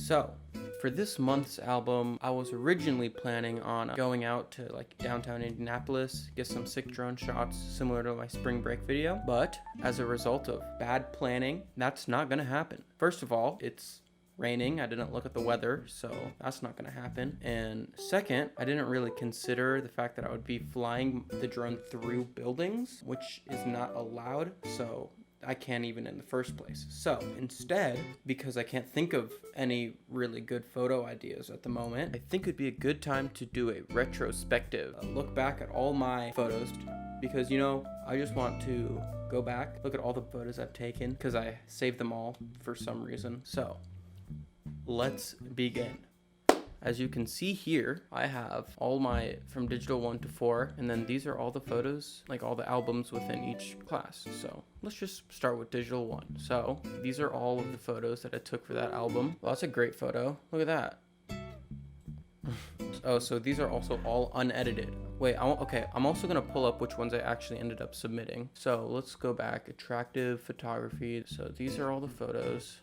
So, for this month's album, I was originally planning on going out to like downtown Indianapolis, get some sick drone shots similar to my spring break video. But as a result of bad planning, that's not gonna happen. First of all, it's raining. I didn't look at the weather, so that's not gonna happen. And second, I didn't really consider the fact that I would be flying the drone through buildings, which is not allowed. So I can't even in the first place. So instead, because I can't think of any really good photo ideas at the moment, I think it'd be a good time to do a retrospective. Look back at all my photos because, I just want to go back, look at all the photos I've taken because I saved them all for some reason. So let's begin. As you can see here, I have all my from digital 1 to 4, and then these are all the photos, like all the albums within each class. So let's just start with digital 1. So these are all of the photos that I took for that album. Well, that's a great photo. Look at that. Oh, so these are also all unedited. Wait, okay, I'm also gonna pull up which ones I actually ended up submitting. So let's go back, attractive photography. So these are all the photos.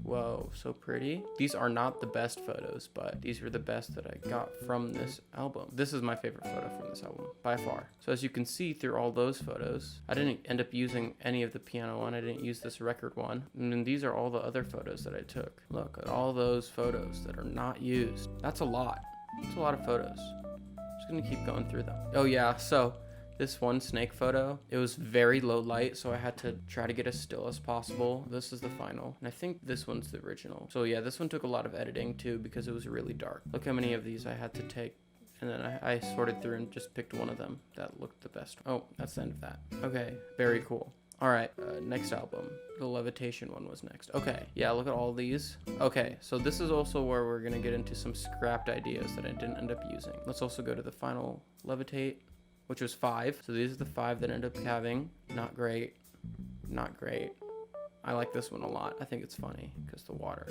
Whoa, so pretty. These are not the best photos, but these were the best that I got from this album. This is my favorite photo from this album, by far. So as you can see through all those photos, I didn't end up using any of the piano one. I didn't use this record one. And then these are all the other photos that I took. Look at all those photos that are not used. That's a lot. That's a lot of photos. Just gonna keep going through them. Oh yeah, so this one snake photo, it was very low light, so I had to try to get as still as possible. This is the final, and I think this one's the original. So yeah, this one took a lot of editing too because it was really dark. Look how many of these I had to take, and then I sorted through and just picked one of them that looked the best. Oh, that's the end of that. Okay, very cool. All right, next album. The levitation one was next. Okay, yeah, look at all these. Okay, so this is also where we're gonna get into some scrapped ideas that I didn't end up using. Let's also go to the final levitate, which was 5. So these are the 5 that end up having. Not great. Not great. I like this one a lot. I think it's funny because the water.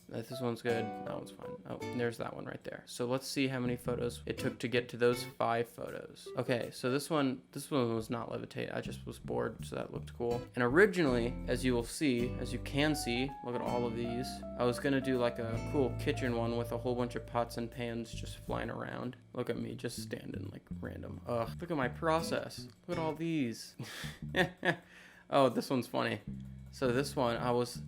This one's good. That one's fine. Oh, there's that one right there. So let's see how many photos it took to get to those 5 photos. Okay, so this one was not levitate. I just was bored, so that looked cool. And originally, as you can see, look at all of these. I was gonna do like a cool kitchen one with a whole bunch of pots and pans just flying around. Look at me just standing like random. Ugh, look at my process. Look at all these. Oh, this one's funny. So this one, I was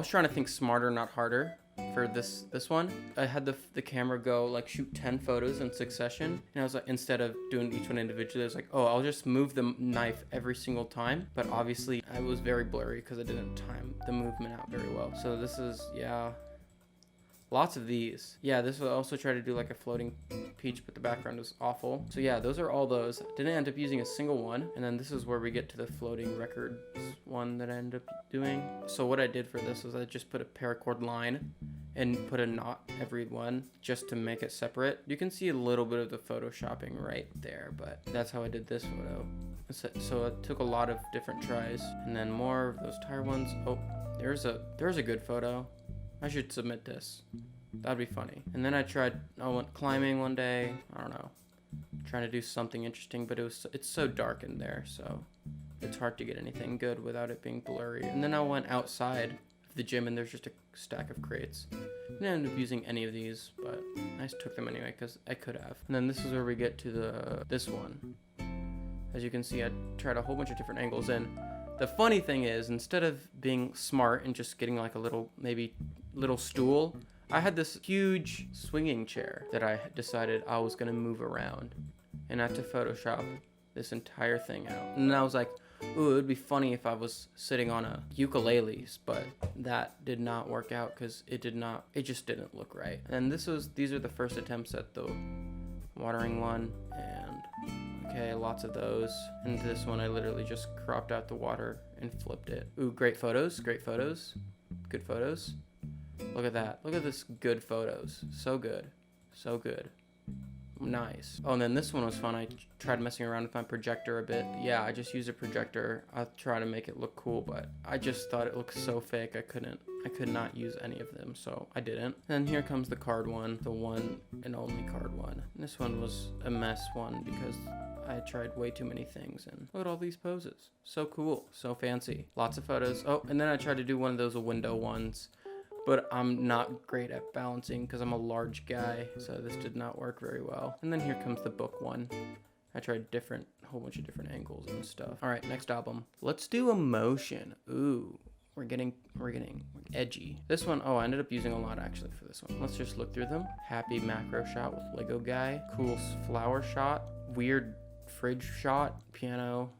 trying to think smarter, not harder for this one. I had the camera go like shoot 10 photos in succession, and I was like, instead of doing each one individually, I was like, oh, I'll just move the knife every single time. But obviously I was very blurry because I didn't time the movement out very well. So this is, yeah, lots of these. Yeah, this was also try to do like a floating peach, but the background was awful. So yeah, those are all those. Didn't end up using a single one. And then this is where we get to the floating records one that I ended up doing. So what I did for this was I just put a paracord line and put a knot every one just to make it separate. You can see a little bit of the photoshopping right there, but that's how I did this photo. So it took a lot of different tries. And then more of those tire ones. Oh, there's a good photo. I should submit this. That'd be funny. And then I went climbing one day. I don't know, trying to do something interesting, but it's so dark in there, so it's hard to get anything good without it being blurry. And then I went outside of the gym, and there's just a stack of crates. I didn't end up using any of these, but I just took them anyway because I could have. And then this is where we get to this one. As you can see, I tried a whole bunch of different angles in. The funny thing is, instead of being smart and just getting like a little stool, I had this huge swinging chair that I decided I was gonna move around, and I had to Photoshop this entire thing out. And I was like, ooh, it would be funny if I was sitting on a ukulele, but that did not work out because it just didn't look right. And these are the first attempts at the watering one, and okay, lots of those. And this one, I literally just cropped out the water and flipped it. Ooh, great photos, good photos. Look at that. Look at this good photos. So good. Nice. Oh, and then this one was fun. I tried messing around with my projector a bit. Yeah, I just used a projector. I tried to make it look cool, but I just thought it looked so fake. I could not use any of them, so I didn't. And here comes the card one, the one and only card one. And this one was a mess one because I tried way too many things, and look at all these poses. So cool, so fancy. Lots of photos. Oh, and then I tried to do one of those window ones, but I'm not great at balancing because I'm a large guy, so this did not work very well. And then here comes the book one. I tried a whole bunch of different angles and stuff. All right, next album. Let's do Emotion. Ooh, we're getting edgy. This one, oh, I ended up using a lot actually for this one. Let's just look through them. Happy macro shot with Lego guy. Cool flower shot. Weird fridge shot. Piano.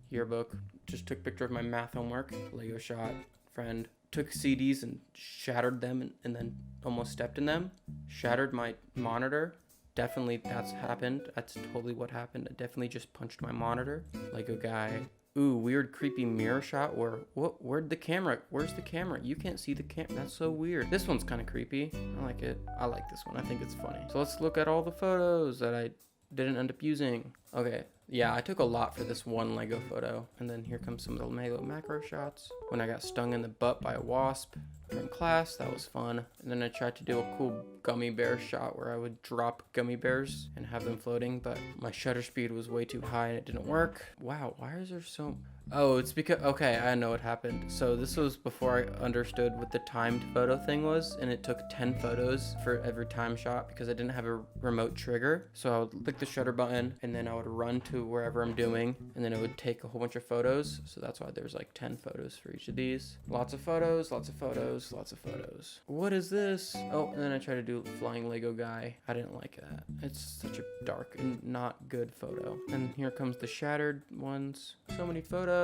Yearbook. Just took a picture of my math homework. Lego shot. Friend. Took CDs and shattered them and then almost stepped in them. Shattered my monitor. Definitely that's happened. That's totally what happened. I definitely just punched my monitor. Lego guy. Ooh, weird creepy mirror shot where, where's the camera? Where's the camera? You can't see the camera. That's so weird. This one's kind of creepy. I like it. I like this one. I think it's funny. So let's look at all the photos that I didn't end up using. Okay. Yeah, I took a lot for this one Lego photo. And then here comes some of the Lego macro shots. When I got stung in the butt by a wasp during class, that was fun. And then I tried to do a cool gummy bear shot where I would drop gummy bears and have them floating, but my shutter speed was way too high and it didn't work. Wow, why is there so... Oh, it's because, okay, I know what happened. So this was before I understood what the timed photo thing was, and it took 10 photos for every time shot because I didn't have a remote trigger. So I would click the shutter button and then I would run to wherever I'm doing, and then it would take a whole bunch of photos. So that's why there's like 10 photos for each of these. Lots of photos, lots of photos, lots of photos. What is this? Oh, and then I tried to do flying Lego guy. I didn't like that. It's such a dark and not good photo. And here comes the shattered ones. So many photos.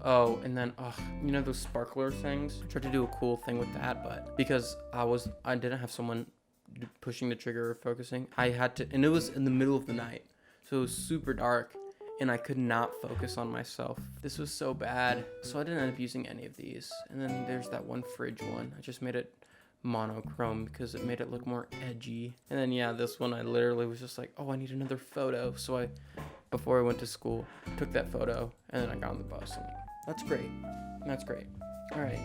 Oh, and then, you know those sparkler things? I tried to do a cool thing with that, but because I didn't have someone pushing the trigger or focusing, I had to, and it was in the middle of the night. So it was super dark and I could not focus on myself. This was so bad. So I didn't end up using any of these. And then there's that one fridge one. I just made it monochrome because it made it look more edgy. And then yeah, this one I literally was just like, oh, I need another photo. So before I went to school, took that photo and then I got on the bus. And that's great. That's great. All right.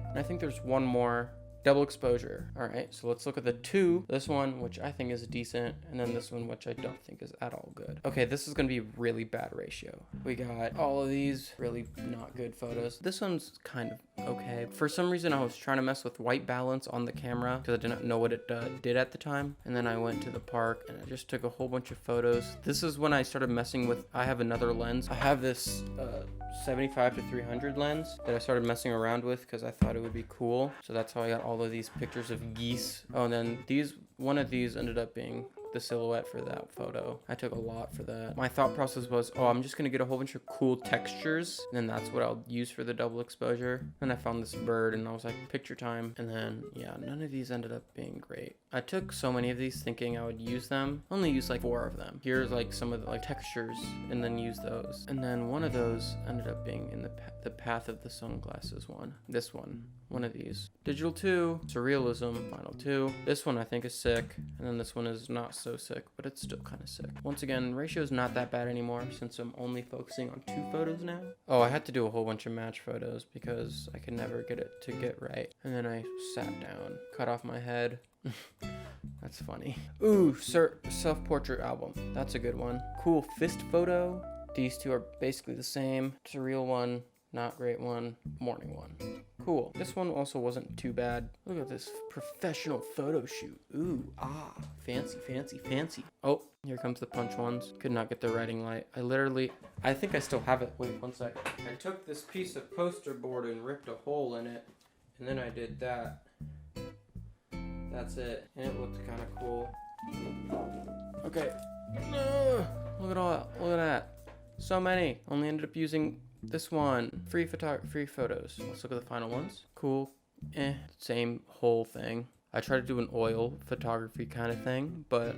And I think there's one more. Double exposure. All right, so let's look at the two. This one, which I think is decent, and then this one, which I don't think is at all good. Okay, this is gonna be really bad ratio. We got all of these really not good photos. This one's kind of okay. For some reason, I was trying to mess with white balance on the camera because I didn't know what it did at the time. And then I went to the park and I just took a whole bunch of photos. This is when I started messing with, I have another lens. I have this 75 to 300 lens that I started messing around with because I thought it would be cool. So that's how I got all of these pictures of geese. Oh, and then one of these ended up being the silhouette for that photo. I took a lot for that. My thought process was, oh, I'm just gonna get a whole bunch of cool textures and then that's what I'll use for the double exposure. Then I found this bird and I was like, picture time. And then yeah, none of these ended up being great. I took so many of these thinking I would use them. Only used like 4 of them. Here's like some of the like textures and then use those. And then one of those ended up being in the path of the sunglasses one. This one of these. Digital 2, Surrealism, Final 2. This one I think is sick. And then this one is not so sick, but it's still kind of sick. Once again, ratio is not that bad anymore since I'm only focusing on 2 photos now. Oh, I had to do a whole bunch of match photos because I could never get it to get right. And then I sat down, cut off my head. That's funny. Ooh, self-portrait album. That's a good one. Cool fist photo. These two are basically the same. Surreal one, not great one, morning one. Cool. This one also wasn't too bad. Look at this professional photo shoot. Ooh, fancy, fancy, fancy. Oh, here comes the punch ones. Could not get the writing light. I think I still have it. Wait, one sec. I took this piece of poster board and ripped a hole in it, and then I did that. That's it. And it looked kind of cool. Okay. Look at all that. Look at that. So many. Only ended up using this one. Free photos. Let's look at the final ones. Cool. Same whole thing. I tried to do an oil photography kind of thing, but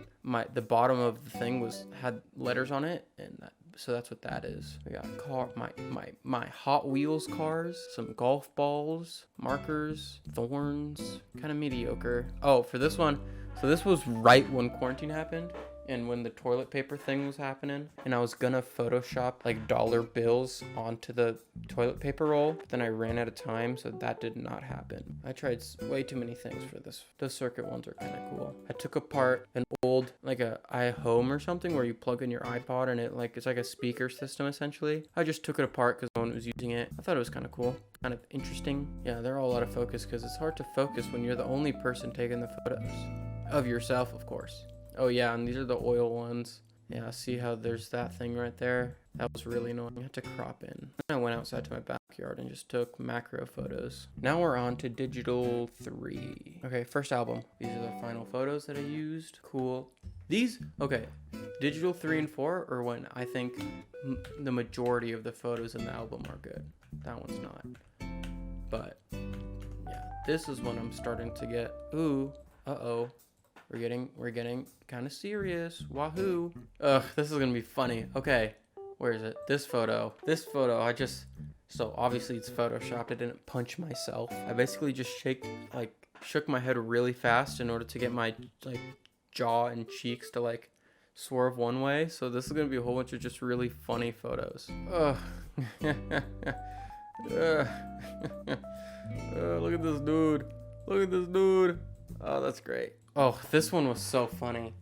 the bottom of the thing had letters on it, and so that's what that is. We got my Hot Wheels cars, some golf balls, markers, thorns, kind of mediocre. Oh, for this one, so this was right when quarantine happened, and when the toilet paper thing was happening, and I was gonna Photoshop like dollar bills onto the toilet paper roll, but then I ran out of time, so that did not happen. I tried way too many things for this. Those circuit ones are kind of cool. I took apart an old, like a iHome or something, where you plug in your iPod and it's like a speaker system essentially. I just took it apart because no one was using it. I thought it was kind of cool, kind of interesting. Yeah, they're all out of focus because it's hard to focus when you're the only person taking the photos of yourself, of course. Oh yeah, and these are the oil ones. Yeah, see how there's that thing right there? That was really annoying. I had to crop in. I went outside to my backyard and just took macro photos. Now we're on to digital 3. Okay, first album. These are the final photos that I used. Cool. These, okay, digital 3 and 4 are when I think the majority of the photos in the album are good. That one's not. But yeah, this is when I'm starting to get, ooh, uh-oh. We're getting kind of serious. Wahoo. Ugh, this is gonna be funny. Okay, where is it? This photo, so obviously it's photoshopped. I didn't punch myself. I basically just shook my head really fast in order to get my like jaw and cheeks to like swerve one way. So this is gonna be a whole bunch of just really funny photos. Ugh. Ugh. Look at this dude. Look at this dude. Oh, that's great. Oh, this one was so funny.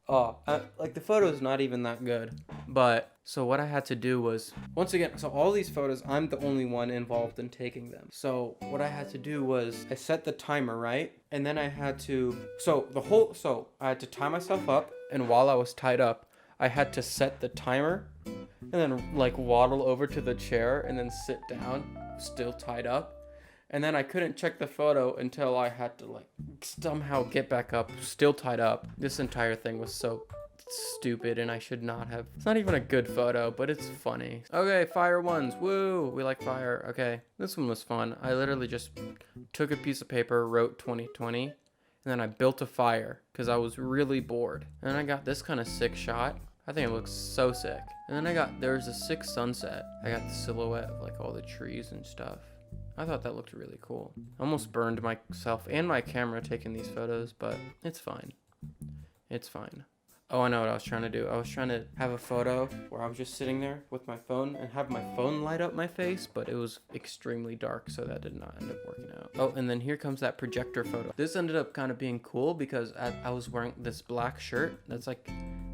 Oh, like the photo is not even that good. But, so what I had to do was, once again, so all these photos, I'm the only one involved in taking them. So what I had to do was, I set the timer, right? And then I had to, I had to tie myself up. And while I was tied up, I had to set the timer. And then like waddle over to the chair and then sit down, still tied up. And then I couldn't check the photo until I had to like somehow get back up, still tied up. This entire thing was so stupid and I should not have. It's not even a good photo, but it's funny. Okay, fire ones. Woo, we like fire. Okay, this one was fun. I literally just took a piece of paper, wrote 2020, and then I built a fire because I was really bored. And I got this kind of sick shot. I think it looks so sick. And then there's a sick sunset. I got the silhouette of like all the trees and stuff. I thought that looked really cool. Almost burned myself and my camera taking these photos, but it's fine. It's fine. Oh, I know what I was trying to do. I was trying to have a photo where I was just sitting there with my phone and have my phone light up my face, but it was extremely dark, so that did not end up working out. Oh, and then here comes that projector photo. This ended up kind of being cool because I was wearing this black shirt that's like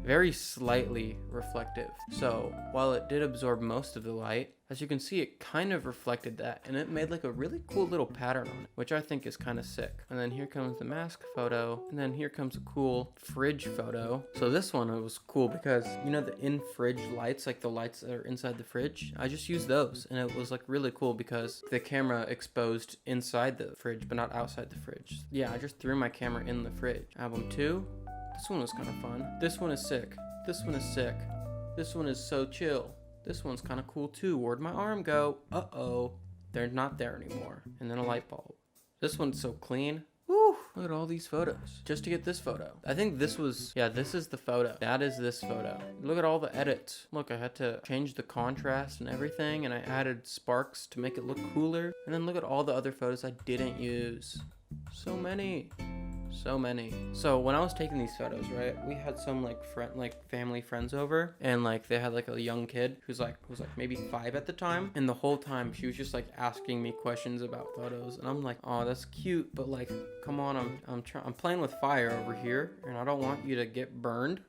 very slightly reflective. So while it did absorb most of the light, as you can see, it kind of reflected that, and it made like a really cool little pattern on it, which I think is kind of sick. And then here comes the mask photo, and then here comes a cool fridge photo. So this one, it was cool because, you know, the in-fridge lights, like the lights that are inside the fridge, I just used those, and it was like really cool because the camera exposed inside the fridge, but not outside the fridge. Yeah, I just threw my camera in the fridge. Album 2, this one was kind of fun. This one is sick. This one is sick. This one is so chill. This one's kind of cool too. Where'd my arm go? Uh-oh. They're not there anymore. And then a light bulb. This one's so clean. Woo! Look at all these photos. Just to get this photo. I think this was, yeah, this is the photo. That is this photo. Look at all the edits. Look, I had to change the contrast and everything, and I added sparks to make it look cooler. And then look at all the other photos I didn't use. So many. So many. So when I was taking these photos, right, we had some like family friends over, and like they had like a young kid who was like maybe 5 at the time, and the whole time she was just like asking me questions about photos, and I'm like, oh, that's cute, but like, come on, I'm playing with fire over here, and I don't want you to get burned.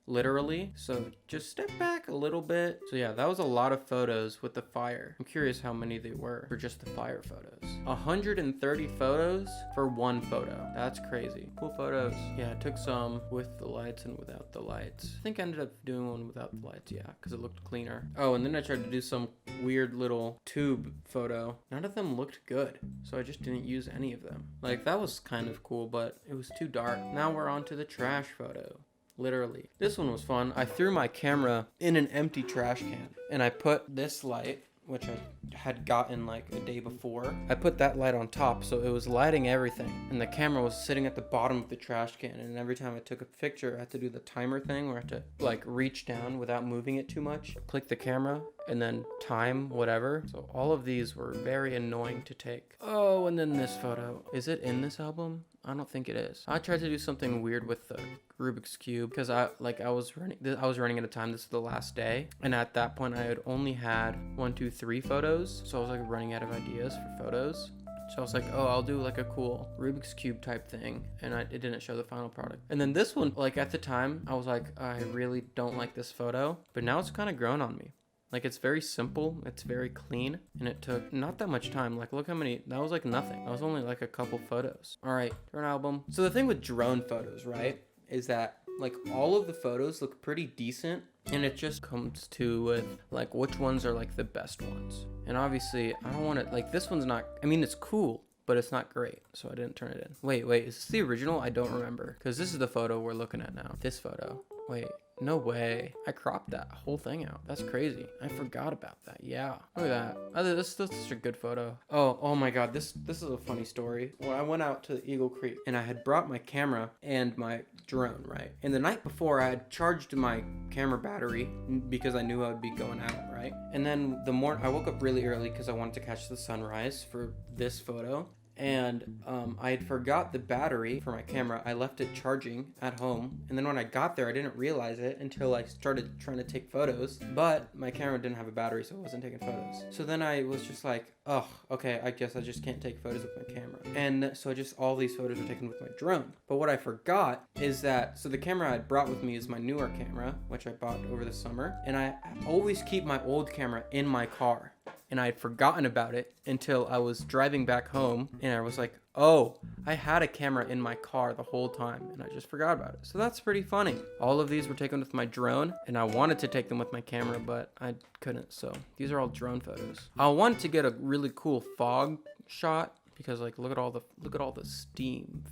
Literally, so just step back a little bit. So yeah, that was a lot of photos with the fire. I'm curious how many they were for just the fire photos. 130 photos for one photo. That's crazy. Cool photos. Yeah, I took some with the lights and without the lights. I think I ended up doing one without the lights, yeah, because it looked cleaner. Oh, and then I tried to do some weird little tube photo. None of them looked good, so I just didn't use any of them. Like, that was kind of cool, but it was too dark. Now we're on to the trash photo. Literally. This one was fun. I threw my camera in an empty trash can, and I put this light, which I had gotten like a day before. I put that light on top, so it was lighting everything, and the camera was sitting at the bottom of the trash can, and every time I took a picture, I had to do the timer thing where I had to like reach down without moving it too much, click the camera, and then time whatever. So all of these were very annoying to take. Oh, and then this photo. Is it in this album? I don't think it is. I tried to do something weird with the Rubik's Cube because I was running at a time. This is the last day. And at that point I had only had 1, 2, 3 photos. So I was like running out of ideas for photos. So I was like, oh, I'll do like a cool Rubik's Cube type thing. And it didn't show the final product. And then this one, like at the time, I was like, I really don't like this photo. But now it's kind of grown on me. Like, it's very simple, it's very clean, and it took not that much time. Like, look how many, that was like nothing. That was only like a couple photos. All right, drone album. So the thing with drone photos, right, is that like all of the photos look pretty decent, and it just comes to with like which ones are like the best ones. And obviously, I don't want to, like this one's not, I mean, it's cool, but it's not great, so I didn't turn it in. Wait, is this the original? I don't remember, because this is the photo we're looking at now. This photo. Wait, no way. I cropped that whole thing out. That's crazy. I forgot about that. Yeah. Look at that. Oh, this is such a good photo. Oh my God. This is a funny story. When I went out to Eagle Creek and I had brought my camera and my drone, right? And the night before I had charged my camera battery because I knew I would be going out, right? And then the morning I woke up really early because I wanted to catch the sunrise for this photo. And I had forgot the battery for my camera. I left it charging at home, and then when I got there I didn't realize it until I started trying to take photos, but my camera didn't have a battery, so it wasn't taking photos. So then I was just like, oh, okay, I guess I just can't take photos with my camera. And so just all these photos were taken with my drone. But what I forgot is that, so the camera I brought with me is my newer camera, which I bought over the summer, and I always keep my old camera in my car. And I had forgotten about it until I was driving back home, and I was like, oh, I had a camera in my car the whole time, and I just forgot about it. So that's pretty funny. All of these were taken with my drone, and I wanted to take them with my camera, but I couldn't. So these are all drone photos. I wanted to get a really cool fog shot because, like, look at all the steam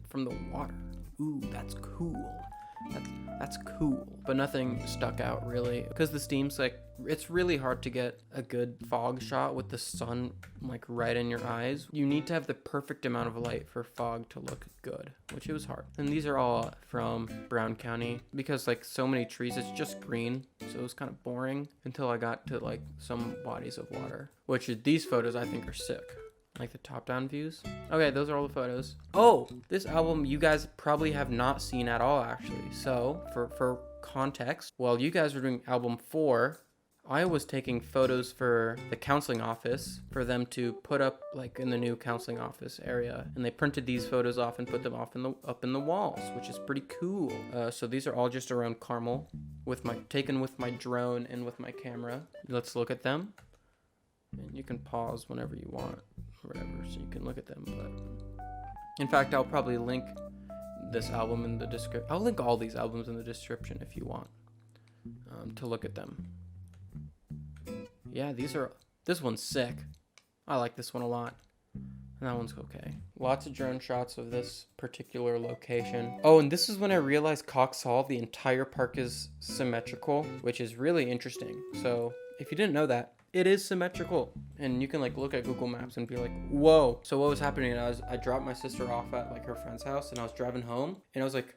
from the water. Ooh, that's cool. That's cool, but nothing stuck out really because the steam's like, it's really hard to get a good fog shot with the sun like right in your eyes. You need to have the perfect amount of light for fog to look good, which it was hard. And these are all from Brown County because like so many trees, it's just green, so it was kind of boring until I got to like some bodies of water, which these photos I think are sick. Like the top-down views. Okay, those are all the photos. Oh, this album you guys probably have not seen at all, actually. So, for context, while you guys were doing album 4, I was taking photos for the counseling office for them to put up, like, in the new counseling office area. And they printed these photos off and put them up in the walls, which is pretty cool. So these are all just around Carmel, taken with my drone and with my camera. Let's look at them. And you can pause whenever you want. Whatever, so you can look at them. But in fact, I'll probably link this album in the description. I'll link all these albums in the description if you want to look at them. Yeah, this one's sick. I like this one a lot. And that one's okay. Lots of drone shots of this particular location. Oh, and this is when I realized Cox Hall, the entire park is symmetrical, which is really interesting. So if you didn't know that, it is symmetrical, and you can like look at Google Maps and be like, whoa. So what was happening, I dropped my sister off at like her friend's house, and I was driving home, and I was like,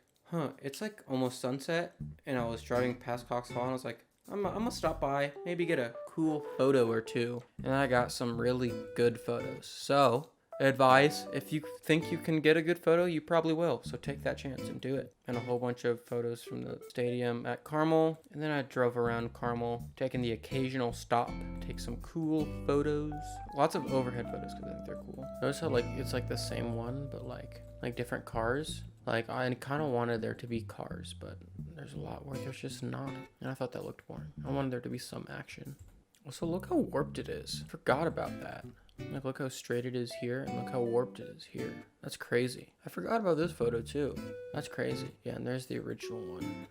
it's like almost sunset, and I was driving past Cox Hall, and I was like, I'm gonna stop by, maybe get a cool photo or two. And I got some really good photos. So advise, if you think you can get a good photo, you probably will. So take that chance and do it. And a whole bunch of photos from the stadium at Carmel. And then I drove around Carmel, taking the occasional stop, take some cool photos. Lots of overhead photos because I think they're cool. Notice how like it's like the same one, but like different cars. Like I kind of wanted there to be cars, but there's a lot where there's just not. And I thought that looked boring. I wanted there to be some action. Also, look how warped it is. Forgot about that. Like, look how straight it is here, and look how warped it is here. That's crazy. I forgot about this photo, too. That's crazy. Yeah, and there's the original one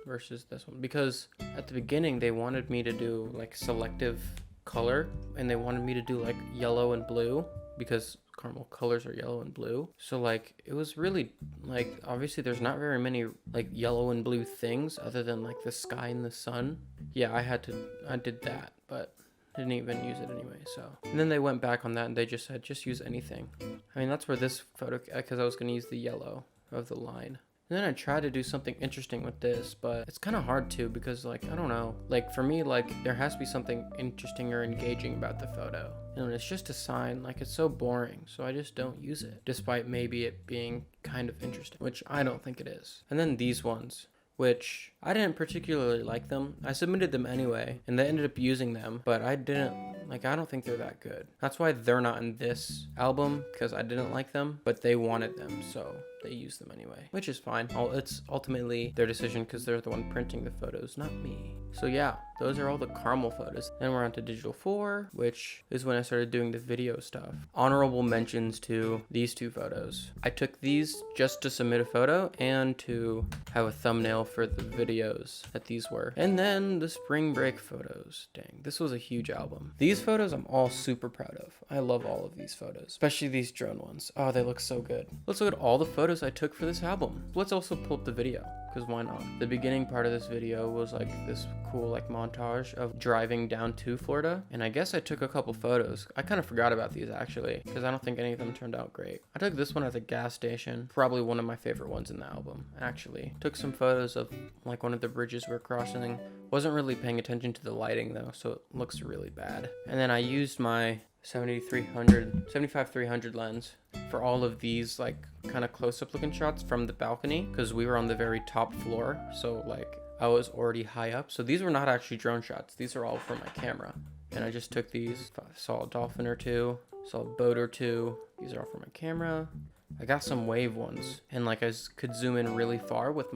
versus this one. Because at the beginning, they wanted me to do, like, selective color, and they wanted me to do, like, yellow and blue, because Carmel colors are yellow and blue. So, like, it was really, like, obviously there's not very many, like, yellow and blue things other than, like, the sky and the sun. Yeah, I did that, but didn't even use it anyway, so. And then they went back on that and they just said, just use anything. I mean, that's where this photo, because I was going to use the yellow of the line. And then I tried to do something interesting with this, but it's kind of hard to because like, I don't know. Like for me, like there has to be something interesting or engaging about the photo. And it's just a sign, like it's so boring. So I just don't use it, despite maybe it being kind of interesting, which I don't think it is. And then these ones, which I didn't particularly like them. I submitted them anyway, and they ended up using them, but I don't think they're that good. That's why they're not in this album, because I didn't like them, but they wanted them, so they used them anyway, which is fine. It's ultimately their decision because they're the one printing the photos, not me. So yeah, those are all the caramel photos. Then we're on to digital 4, which is when I started doing the video stuff. Honorable mentions to these 2 photos. I took these just to submit a photo and to have a thumbnail for the videos that these were. And then the spring break photos. Dang, this was a huge album. These photos I'm all super proud of. I love all of these photos, especially these drone ones. Oh, they look so good. Let's look at all the photos I took for this album. Let's also pull up the video, because why not? The beginning part of this video was like this cool like montage of driving down to Florida, and I guess I took a couple photos. I kind of forgot about these actually, because I don't think any of them turned out great. I took this one at the gas station, probably one of my favorite ones in the album actually. Took some photos of like one of the bridges we're crossing. Wasn't really paying attention to the lighting though, so it looks really bad. And then I used my 75-300 lens for all of these like kind of close-up looking shots from the balcony, because we were on the very top floor, so like I was already high up. So these were not actually drone shots, these are all from my camera, and I just took these. Saw a dolphin or two, saw a boat or two. These are all from my camera. I got some wave ones, and like I could zoom in really far with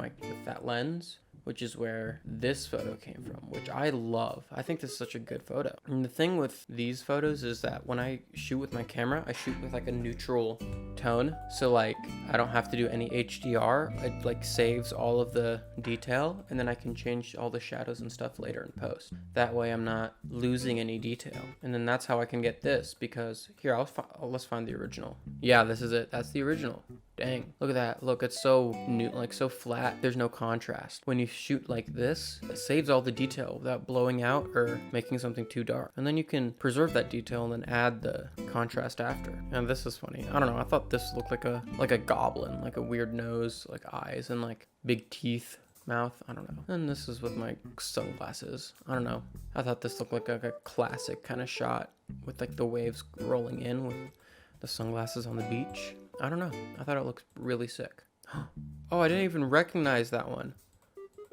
that lens, which is where this photo came from, which I love. I think this is such a good photo. And the thing with these photos is that when I shoot with my camera, I shoot with like a neutral tone. So like I don't have to do any HDR. It like saves all of the detail, and then I can change all the shadows and stuff later in post. That way I'm not losing any detail. And then that's how I can get this, because here, let's find the original. Yeah, this is it. That's the original. Dang, look at that. Look, it's so new, like so flat. There's no contrast. When you shoot like this, it saves all the detail without blowing out or making something too dark. And then you can preserve that detail and then add the contrast after. And this is funny. I don't know. I thought this looked like a goblin, like a weird nose, like eyes and like big teeth. Mouth, I don't know. And this is with my sunglasses. I don't know. I thought this looked like a classic kind of shot with like the waves rolling in with the sunglasses on the beach. I don't know. I thought it looked really sick. Oh, I didn't even recognize that one.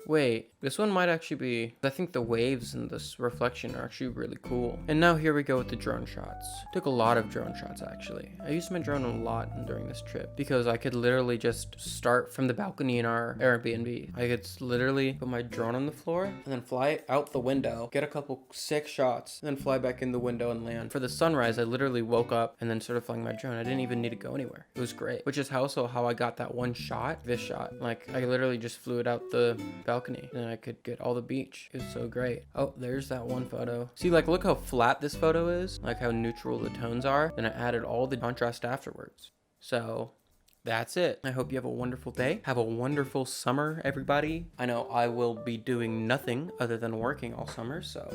Wait, this one might actually be... I think the waves and this reflection are actually really cool. And now here we go with the drone shots. Took a lot of drone shots actually. I used my drone a lot during this trip because I could literally just start from the balcony in our Airbnb. I could literally put my drone on the floor and then fly out the window, get a couple sick shots, and then fly back in the window and land. For the sunrise, I literally woke up and then started flying my drone. I didn't even need to go anywhere. It was great. Which is also how I got that one shot, this shot. Like I literally just flew it out the balcony and I could get all the beach. It was so great. Oh, there's that one photo. See, like look how flat this photo is, like how neutral the tones are. Then I added all the contrast afterwards. So that's it. I hope you have a wonderful day. Have a wonderful summer, everybody. I know I will be doing nothing other than working all summer, so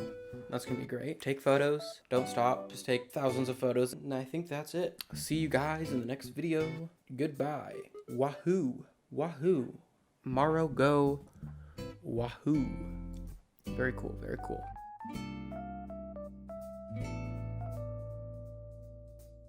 that's gonna be great. Take photos, don't stop, just take thousands of photos. And I think that's it. See you guys in the next video. Goodbye. Wahoo. Wahoo. Morrow go. Wahoo. Very cool, very cool.